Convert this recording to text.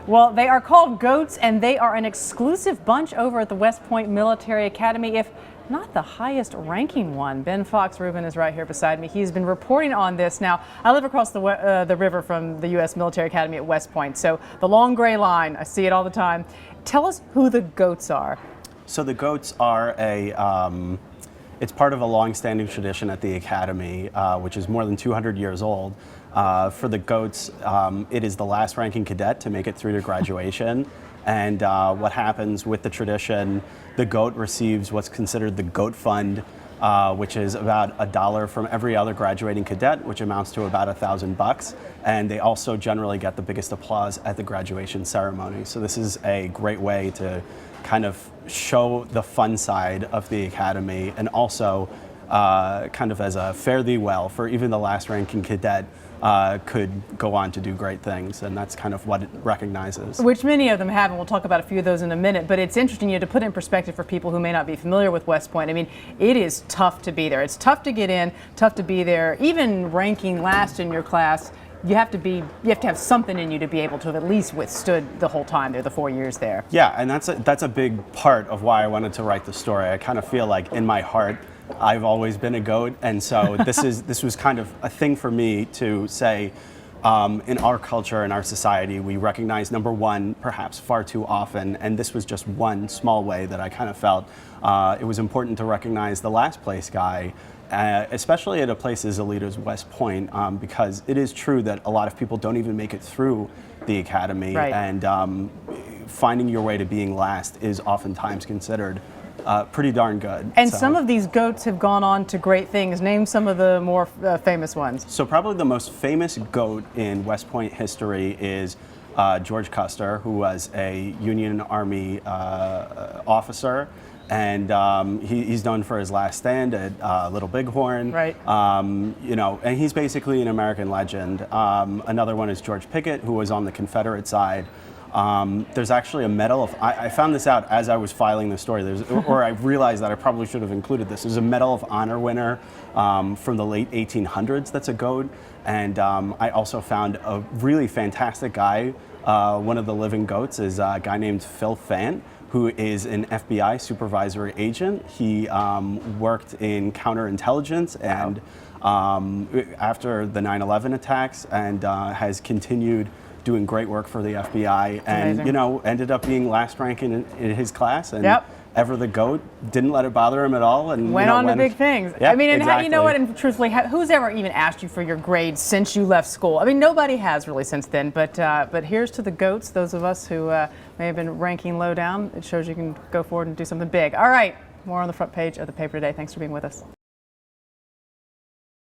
Well, they are called goats, and they are an exclusive bunch over at the West Point Military Academy, if not the highest ranking one. Ben Fox Rubin is right here beside me. He's been reporting on this. Now, I live across the river from the U.S. Military Academy at West Point, so the long gray line, I see it all the time. Tell us who the goats are. So the goats are it's part of a long-standing tradition at the Academy, which is more than 200 years old. For the goats, it is the last ranking cadet to make it through to graduation. And what happens with the tradition, the goat receives what's considered the goat fund, which is about $1 from every other graduating cadet, which amounts to about $1,000. And they also generally get the biggest applause at the graduation ceremony. So this is a great way to kind of show the fun side of the Academy, and also kind of as a fare thee well for even the last ranking cadet could go on to do great things, and that's kind of what it recognizes. Which many of them have, and we'll talk about a few of those in a minute, but it's interesting to put in perspective for people who may not be familiar with West Point. I mean, it is tough to be there. It's tough to get in, tough to be there. Even ranking last in your class, you have to have something in you to be able to have at least withstood the whole time there, the 4 years there. Yeah, and that's a big part of why I wanted to write the story. I kind of feel like in my heart, I've always been a goat, and so this was kind of a thing for me to say. In our culture, in our society, we recognize number one perhaps far too often, and this was just one small way that I kind of felt it was important to recognize the last place guy, especially at a place as elite as West Point, because it is true that a lot of people don't even make it through the Academy, right. And finding your way to being last is oftentimes considered pretty darn good. And some of these goats have gone on to great things. Name some of the more famous ones. So probably the most famous goat in West Point history is George Custer, who was a Union Army officer, and he's known for his last stand at Little Bighorn. Right. You know, and he's basically an American legend. Another one is George Pickett, who was on the Confederate side. There's actually a medal of, I found this out as I was filing the story, or I realized that I probably should have included this. There's a Medal of Honor winner from the late 1800s that's a goat. And I also found a really fantastic guy. One of the living goats is a guy named Phil Fant, who is an FBI supervisory agent. He worked in counterintelligence and after the 9/11 attacks, and has continued doing great work for the FBI, and amazing. You know, ended up being last ranking in his class, and yep. Ever the goat, didn't let it bother him at all, and went on to big things. Yeah, I mean, and exactly. you know what? And truthfully, who's ever even asked you for your grades since you left school? I mean, nobody has really since then. But here's to the goats. Those of us who may have been ranking low down. It shows you can go forward and do something big. All right, more on the front page of the paper today. Thanks for being with us.